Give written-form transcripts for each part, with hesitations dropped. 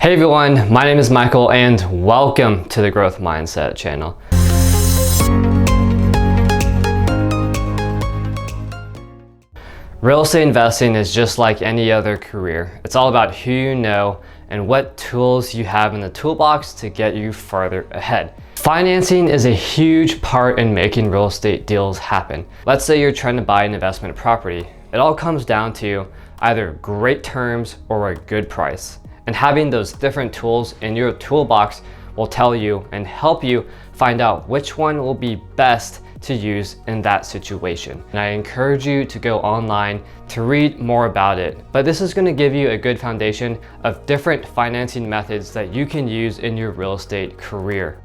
Hey everyone, my name is Michael and welcome to the Growth Mindset channel. Real estate investing is just like any other career. It's all about who you know and what tools you have in the toolbox to get you farther ahead. Financing is a huge part in making real estate deals happen. Let's say you're trying to buy an investment property. It all comes down to either great terms or a good price. And having those different tools in your toolbox will tell you and help you find out which one will be best to use in that situation. And I encourage you to go online to read more about it. But this is going to give you a good foundation of different financing methods that you can use in your real estate career.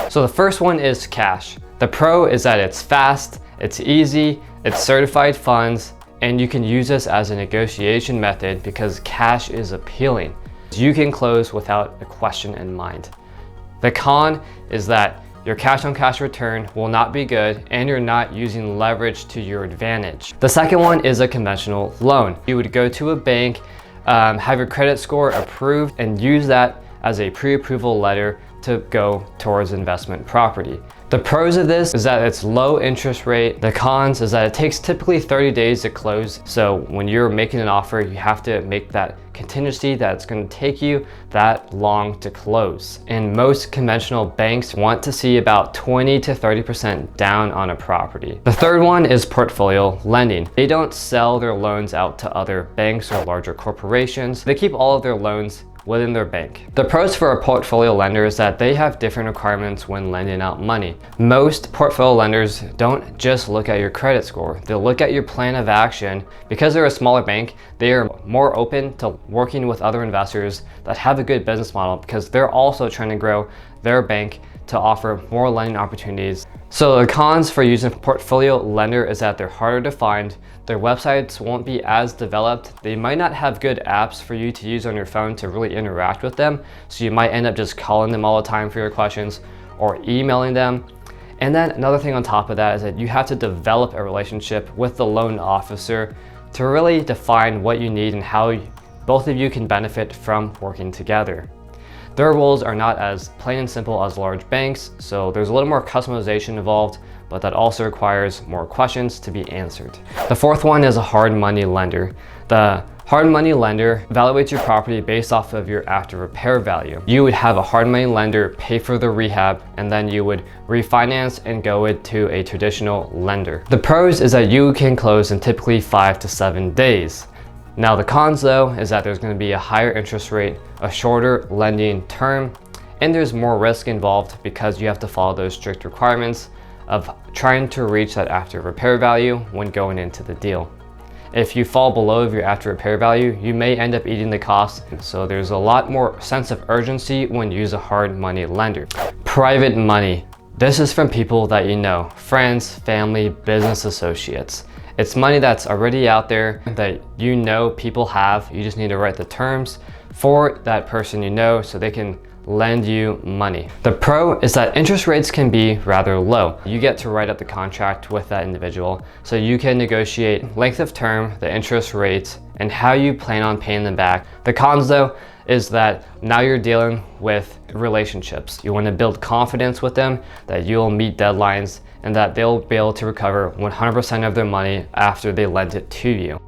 So the first one is cash. The pro is that it's fast, it's easy, it's certified funds, and you can use this as a negotiation method because cash is appealing. You can close without a question in mind. The con is that your cash on cash return will not be good and you're not using leverage to your advantage. The second one is a conventional loan. You would go to a bank, have your credit score approved, and use that as a pre-approval letter to go towards investment property. The pros of this is that it's low interest rate. The cons is that it takes typically 30 days to close. So when you're making an offer, you have to make that contingency that it's going to take you that long to close. And most conventional banks want to see about 20 to 30% down on a property. The third one is portfolio lending. They don't sell their loans out to other banks or larger corporations. They keep all of their loans within their bank. The pros for a portfolio lender is that they have different requirements when lending out money. Most portfolio lenders don't just look at your credit score. They'll look at your plan of action. Because they're a smaller bank, they are more open to working with other investors that have a good business model because they're also trying to grow their bank to offer more lending opportunities. So the cons for using a portfolio lender is that they're harder to find. Their websites won't be as developed. They might not have good apps for you to use on your phone to really interact with them. So you might end up just calling them all the time for your questions or emailing them. And then another thing on top of that is that you have to develop a relationship with the loan officer to really define what you need and how both of you can benefit from working together. Their rules are not as plain and simple as large banks, so there's a little more customization involved, but that also requires more questions to be answered. The fourth one is a hard money lender. The hard money lender evaluates your property based off of your after repair value. You would have a hard money lender pay for the rehab, and then you would refinance and go into a traditional lender. The pros is that you can close in typically 5 to 7 days. Now the cons though is that there's going to be a higher interest rate, a shorter lending term, and there's more risk involved because you have to follow those strict requirements of trying to reach that after repair value when going into the deal. If you fall below your after repair value, you may end up eating the cost. So there's a lot more sense of urgency when you use a hard money lender. Private money. This is from people that you know, friends, family, business associates. It's money that's already out there that you know people have. You just need to write the terms for that person you know so they can lend you money. The pro is that interest rates can be rather low. You get to write up the contract with that individual so you can negotiate length of term, the interest rates, and how you plan on paying them back. The cons though is that now you're dealing with relationships. You want to build confidence with them that you'll meet deadlines and that they'll be able to recover 100% of their money after they lend it to you.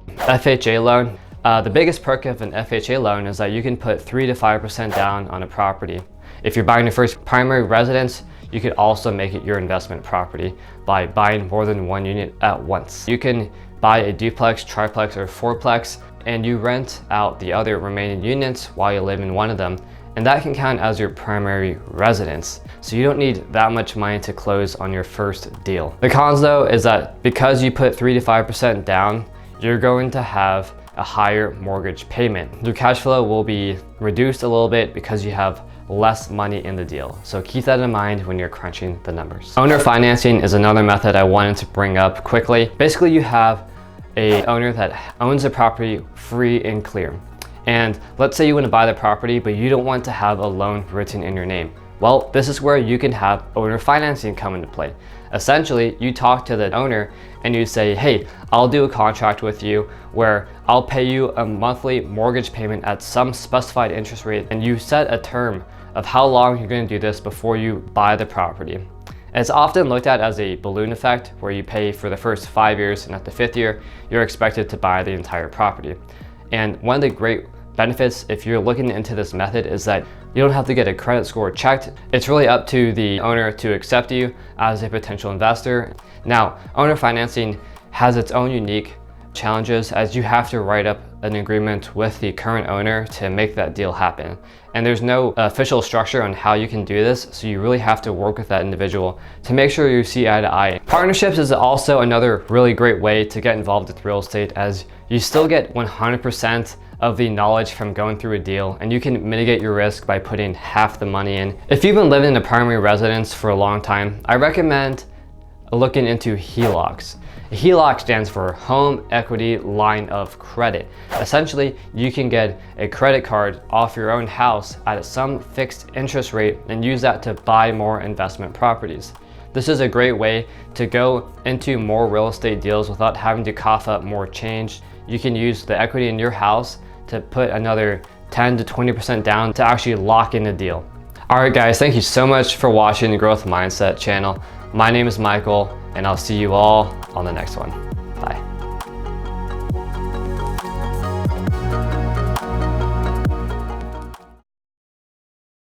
FHA loan. The biggest perk of an FHA loan is that you can put 3 to 5% down on a property. If you're buying your first primary residence, you could also make it your investment property by buying more than one unit at once. You can buy a duplex, triplex, or fourplex, and you rent out the other remaining units while you live in one of them. And that can count as your primary residence. So you don't need that much money to close on your first deal. The cons though is that because you put 3 to 5% down, you're going to have a higher mortgage payment. Your cash flow will be reduced a little bit because you have less money in the deal. So keep that in mind when you're crunching the numbers. Owner financing is another method I wanted to bring up quickly. Basically, you have an owner that owns a property free and clear. And let's say you want to buy the property, but you don't want to have a loan written in your name. Well, this is where you can have owner financing come into play. Essentially, you talk to the owner and you say, hey, I'll do a contract with you where I'll pay you a monthly mortgage payment at some specified interest rate, and you set a term of how long you're going to do this before you buy the property. It's often looked at as a balloon effect, where you pay for the first 5 years and at the 5th year, you're expected to buy the entire property. And one of the great benefits if you're looking into this method is that you don't have to get a credit score checked. It's really up to the owner to accept you as a potential investor. Now, owner financing has its own unique challenges, as you have to write up an agreement with the current owner to make that deal happen. And there's no official structure on how you can do this, so you really have to work with that individual to make sure you see eye to eye. Partnerships is also another really great way to get involved with real estate, as you still get 100% of the knowledge from going through a deal, and you can mitigate your risk by putting half the money in. If you've been living in a primary residence for a long time, I recommend looking into HELOCs. A HELOC stands for Home Equity Line of Credit. Essentially, you can get a credit card off your own house at some fixed interest rate and use that to buy more investment properties. This is a great way to go into more real estate deals without having to cough up more change. You can use the equity in your house to put another 10 to 20% down to actually lock in a deal. All right, guys, thank you so much for watching the Growth Mindset channel. My name is Michael, and I'll see you all on the next one.